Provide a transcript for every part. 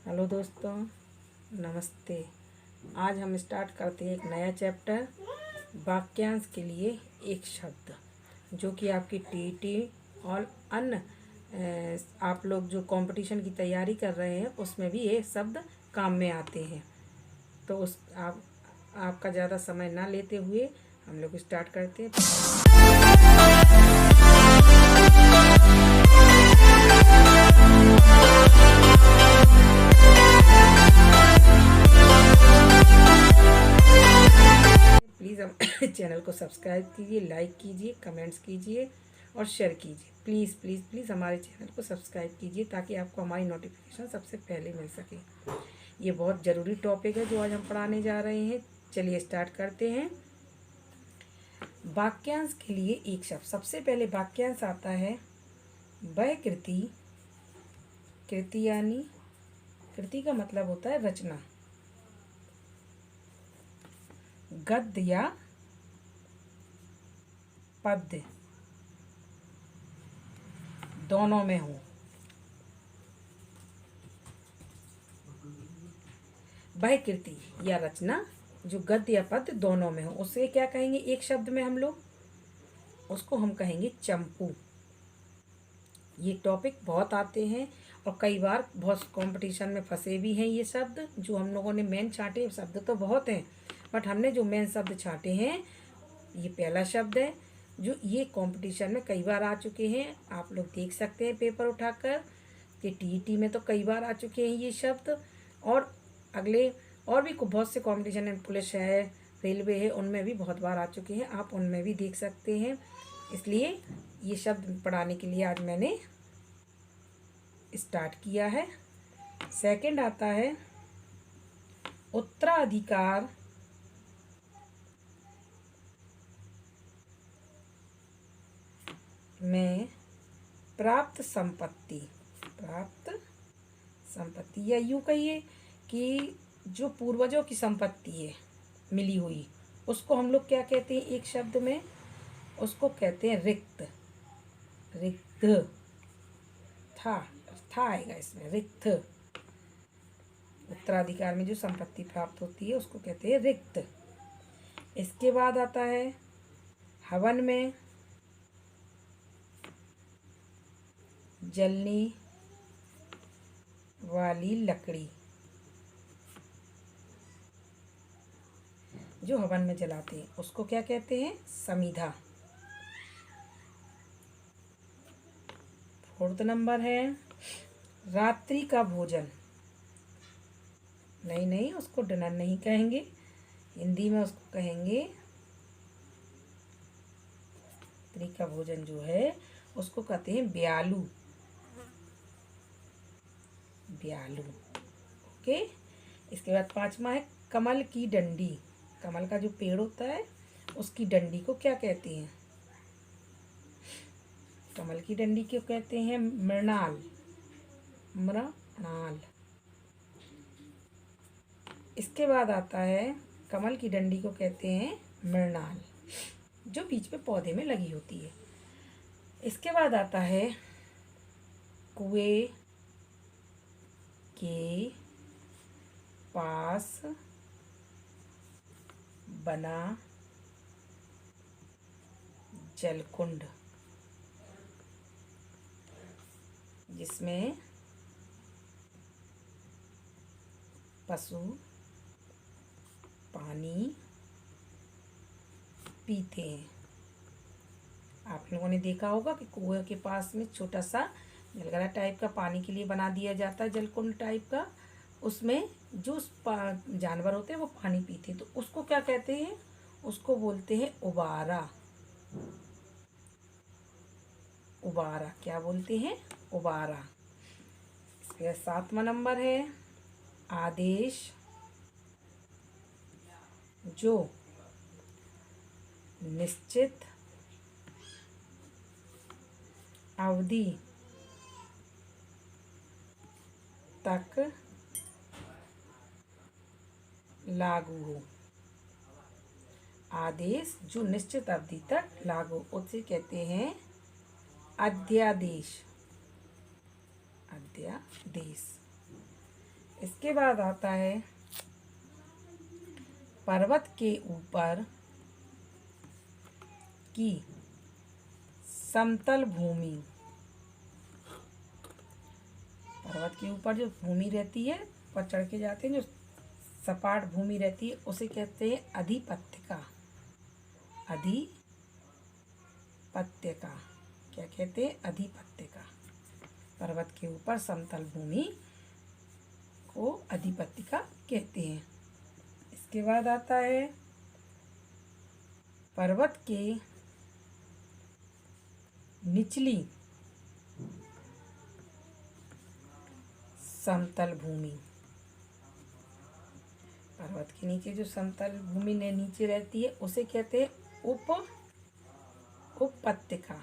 Hello दोस्तों, नमस्ते। आज हम स्टार्ट करते हैं एक नया चैप्टर, वाक्यांश के लिए एक शब्द, जो कि आपकी टीईटी और अन्य आप लोग जो कंपटीशन की तैयारी कर रहे हैं उसमें भी ये शब्द काम में आते हैं। तो उस आपका ज़्यादा समय ना लेते हुए हम लोग स्टार्ट करते हैं। प्लीज़ हम चैनल को सब्सक्राइब कीजिए, लाइक कीजिए, कमेंट्स कीजिए और शेयर कीजिए। प्लीज़ प्लीज़ प्लीज़ हमारे चैनल को सब्सक्राइब कीजिए ताकि आपको हमारी नोटिफिकेशन सबसे पहले मिल सके। ये बहुत ज़रूरी टॉपिक है जो आज हम पढ़ाने जा रहे हैं। चलिए स्टार्ट करते हैं। वाक्यांश के लिए एक शब्द। सबसे पहले वाक्यांश आता है वह कृति। कृति यानी कृति का मतलब होता है रचना, गद्य या पद्य दोनों में हो। वह कृति या रचना जो गद्य या पद्य दोनों में हो, उसे क्या कहेंगे? एक शब्द में हम लोग उसको हम कहेंगे चंपू। ये टॉपिक बहुत आते हैं और कई बार बहुत कंपटीशन में फंसे भी हैं। ये शब्द जो हम लोगों ने मेन छांटे, शब्द तो बहुत हैं बट हमने जो मेन शब्द छांटे हैं, ये पहला शब्द है जो ये कंपटीशन में कई बार आ चुके हैं। आप लोग देख सकते हैं पेपर उठाकर कि टीईटी में तो कई बार आ चुके हैं ये शब्द, और अगले और भी बहुत से कंपटीशन है, पुलिस है, रेलवे है, उनमें भी बहुत बार आ चुके हैं। आप उनमें भी देख सकते हैं। इसलिए ये शब्द पढ़ाने के लिए आज मैंने स्टार्ट किया है। सेकंड आता है उत्तराधिकार में प्राप्त संपत्ति। प्राप्त संपत्ति या यूँ कहिए कि जो पूर्वजों की संपत्ति है मिली हुई, उसको हम लोग क्या कहते हैं? एक शब्द में उसको कहते हैं रिक्त। रिक्त था आएगा इसमें, रिक्त। उत्तराधिकार में जो संपत्ति प्राप्त होती है उसको कहते हैं रिक्त। इसके बाद आता है हवन में जलने वाली लकड़ी। जो हवन में जलाते हैं उसको क्या कहते हैं? समीधा। फोर्थ नंबर है रात्रि का भोजन। नहीं, उसको डिनर नहीं कहेंगे, हिंदी में उसको कहेंगे रात्रि का भोजन जो है उसको कहते हैं ब्यालू। ब्यालू, ओके। इसके बाद पांचवा है कमल की डंडी। कमल का जो पेड़ होता है उसकी डंडी को क्या कहते हैं? कमल की डंडी क्यों कहते हैं? मृणाल। मृणाल। इसके बाद आता है कमल की डंडी को कहते हैं मृणाल, जो बीच में पौधे में लगी होती है। इसके बाद आता है कुएं के पास बना जलकुंड, जिसमें पशु पानी पीते हैं। आप लोगों ने देखा होगा कि कुएं के पास में छोटा सा जलगरा टाइप का पानी के लिए बना दिया जाता है, जलकुंड टाइप का। उसमें जो जानवर होते हैं वो पानी पीते हैं, तो उसको क्या कहते हैं? उसको बोलते हैं उबारा। उबारा, क्या बोलते हैं? उबारा। इसके 7वां नंबर है आदेश जो निश्चित अवधि तक लागू हो। आदेश जो निश्चित अवधि तक लागू, उसे कहते हैं अध्यादेश। अध्यादेश। इसके बाद आता है पर्वत के ऊपर की समतल भूमि। पर्वत के ऊपर जो भूमि रहती है, पर चढ़ के जाते हैं, जो सपाट भूमि रहती है, उसे कहते हैं अधिपत्यका। अधिपत्यका क्या कहते हैं? अधिपत्यका। पर्वत के ऊपर समतल भूमि को अधिपत्यका कहते हैं। इसके बाद आता है पर्वत के निचली समतल भूमि। पर्वत के नीचे जो समतल भूमि ने नीचे रहती है उसे कहते हैं उपपत्यका।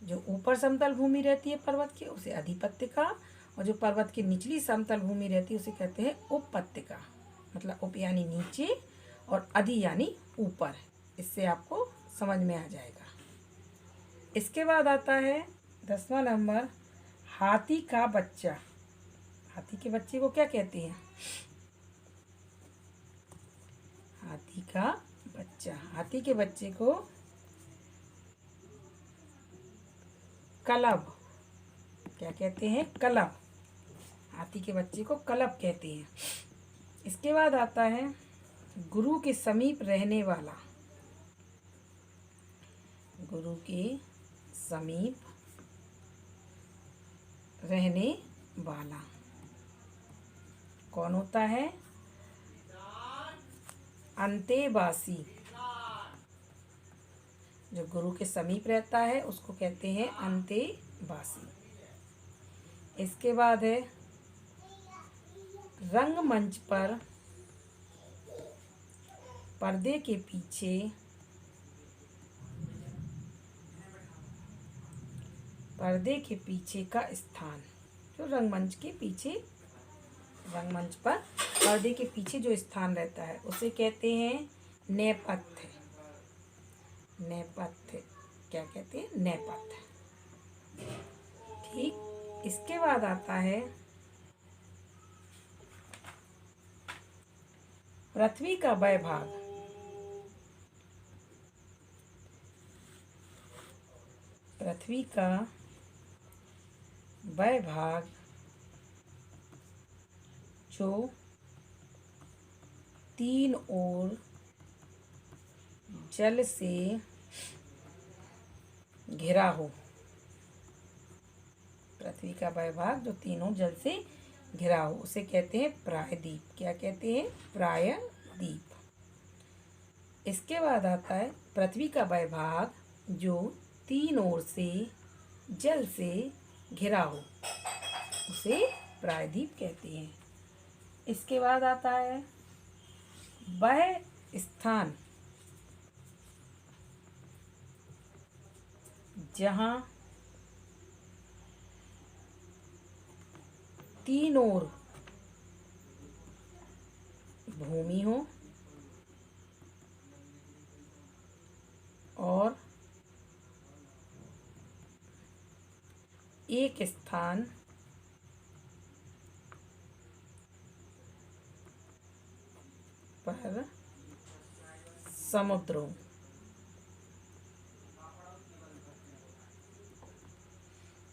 जो ऊपर समतल भूमि रहती है पर्वत के उसे अधिपत्यका, और जो पर्वत की निचली समतल भूमि रहती है उसे कहते हैं उपपत्यका। मतलब उप यानी नीचे और अधि यानी ऊपर। इससे आपको समझ में आ जाएगा। इसके बाद आता है 10वां नंबर, हाथी का बच्चा। हाथी के बच्चे को क्या कहते हैं? हाथी का बच्चा। हाथी के बच्चे को कलब क्या कहते हैं? कलब। हाथी के बच्चे को कलब कहते हैं। इसके बाद आता है गुरु के समीप रहने वाला। गुरु के समीप रहने वाला कौन होता है? अंतेवासी। जो गुरु के समीप रहता है उसको कहते हैं अंतेवासी। इसके बाद है रंगमंच पर पर्दे के पीछे का स्थान। जो रंगमंच के पीछे, रंगमंच पर पर्दे के पीछे जो स्थान रहता है उसे कहते हैं नेपथ्य। नेपथ्य क्या कहते हैं? नेपथ्य। ठीक। इसके बाद आता है पृथ्वी का वह भाग। पृथ्वी का वह भाग जो तीन ओर जल से घिरा हो। पृथ्वी का वह भाग जो तीनों जल से घिरा हो उसे कहते हैं प्रायद्वीप। क्या कहते हैं? प्रायद्वीप। इसके बाद आता है पृथ्वी का वह भाग जो तीन ओर से जल से घिरा हो उसे प्रायद्वीप कहते हैं। इसके बाद आता है वह स्थान जहाँ तीन ओर भूमि हो और एक स्थान पर समुद्र हो।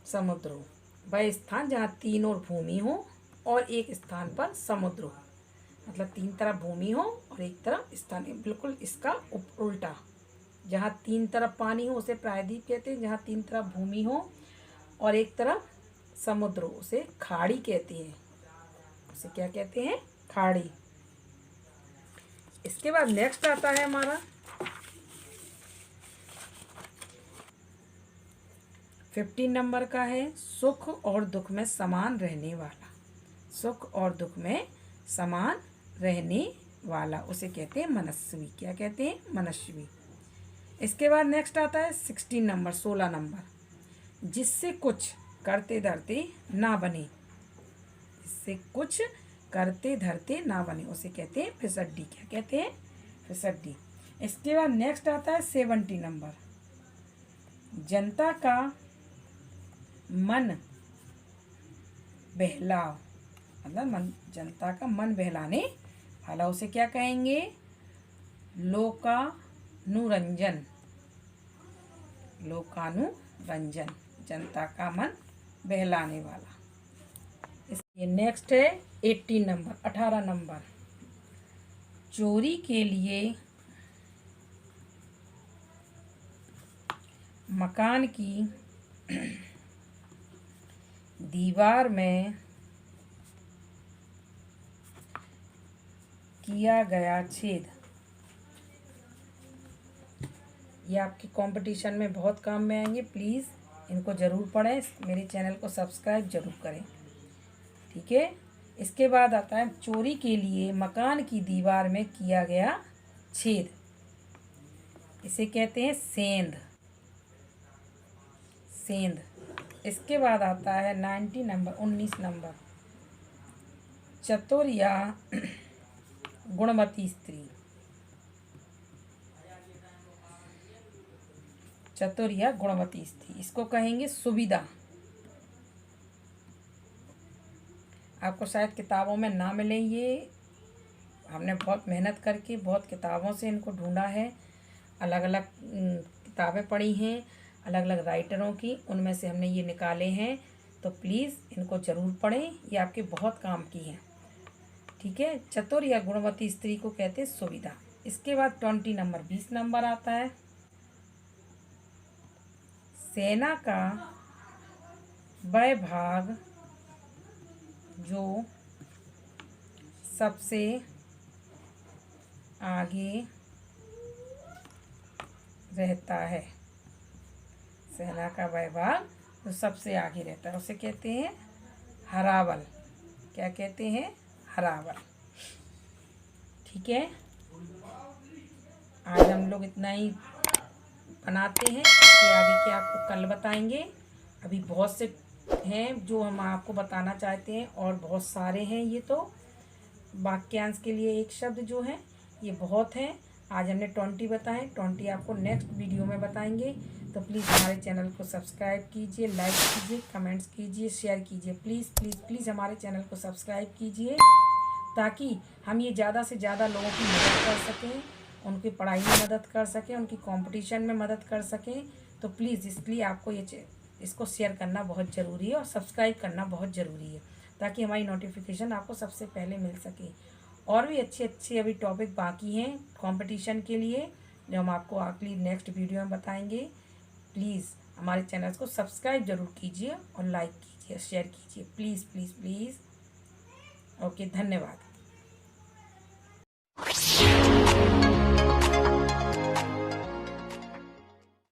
समुद्र हो वह स्थान जहाँ तीन ओर भूमि हो और एक स्थान पर समुद्र हो। मतलब तीन तरफ भूमि हो और एक तरफ स्थान। बिल्कुल इसका उल्टा। जहाँ तीन तरफ पानी हो उसे प्रायद्वीप कहते हैं। जहाँ तीन तरफ भूमि हो और एक तरफ समुद्र हो उसे खाड़ी कहते हैं। उसे क्या कहते हैं? खाड़ी। इसके बाद नेक्स्ट आता है हमारा 15 नंबर का है सुख और दुख में समान रहने वाला। सुख और दुख में समान रहने वाला उसे कहते हैं मनस्वी। क्या कहते हैं? मनस्वी। इसके बाद नेक्स्ट आता है 16 नंबर, 16 नंबर, जिससे कुछ करते धरते ना बने। जिससे कुछ करते धरते ना बने उसे कहते हैं फिसड्डी। क्या कहते हैं? फिसड्डी। इसके बाद नेक्स्ट आता है 70 नंबर, जनता का मन बहलाव। मतलब जनता का मन बहलाने वाला, उसे क्या कहेंगे? लोकानुरंजन। लोकानुरंजन, जनता का मन बहलाने वाला। इसके नेक्स्ट है 18 नंबर, 18 नंबर। चोरी के लिए मकान की दीवार में किया गया छेद। ये आपके कंपटीशन में बहुत काम में आएंगे, प्लीज़ इनको ज़रूर पढ़ें, मेरे चैनल को सब्सक्राइब जरूर करें। ठीक है। इसके बाद आता है चोरी के लिए मकान की दीवार में किया गया छेद, इसे कहते हैं सेंध। सेंध। इसके बाद आता है 19 नंबर, 19 नंबर। चतुर या गुणवती स्त्री। चतुर या गुणवती स्त्री, इसको कहेंगे सुविधा। आपको शायद किताबों में ना मिले, ये हमने बहुत मेहनत करके बहुत किताबों से इनको ढूंढा है, अलग अलग किताबें पढ़ी हैं अलग अलग राइटरों की, उनमें से हमने ये निकाले हैं। तो प्लीज़ इनको ज़रूर पढ़ें, ये आपके बहुत काम की हैं। ठीक है। चतुर या गुणवती स्त्री को कहते हैं सुविधा। इसके बाद 20 नंबर, 20 नंबर आता है। सेना का वह भाग जो सबसे आगे रहता है। सेना का वह भाग जो सबसे आगे रहता है उसे कहते हैं हरावल। क्या कहते हैं? हरावल। ठीक है। आज हम लोग इतना ही बनाते हैं, इसके आगे के आपको कल बताएंगे। अभी बहुत से हैं जो हम आपको बताना चाहते हैं और बहुत सारे हैं। ये तो वाक्यांश के लिए एक शब्द जो है ये बहुत है। आज हमने 20 बताए, 20 आपको नेक्स्ट वीडियो में बताएंगे। तो प्लीज़ हमारे चैनल को सब्सक्राइब कीजिए, लाइक कीजिए, कमेंट्स कीजिए, शेयर कीजिए। प्लीज़ प्लीज़ प्लीज़ हमारे चैनल को सब्सक्राइब कीजिए ताकि हम ये ज़्यादा से ज़्यादा लोगों की मदद कर सकें, उनकी पढ़ाई में मदद कर सकें, उनकी कंपटीशन में मदद कर सकें। तो प्लीज़ इसलिए आपको इसको शेयर करना बहुत ज़रूरी है और सब्सक्राइब करना बहुत ज़रूरी है ताकि हमारी नोटिफिकेशन आपको सबसे पहले मिल सके। और भी अच्छे अच्छे अभी टॉपिक बाकी हैं कंपटीशन के लिए जो हम आपको अगली नेक्स्ट वीडियो में बताएंगे। प्लीज़ हमारे चैनल को सब्सक्राइब ज़रूर कीजिए और लाइक कीजिए, शेयर कीजिए। Please please please. ओके, धन्यवाद।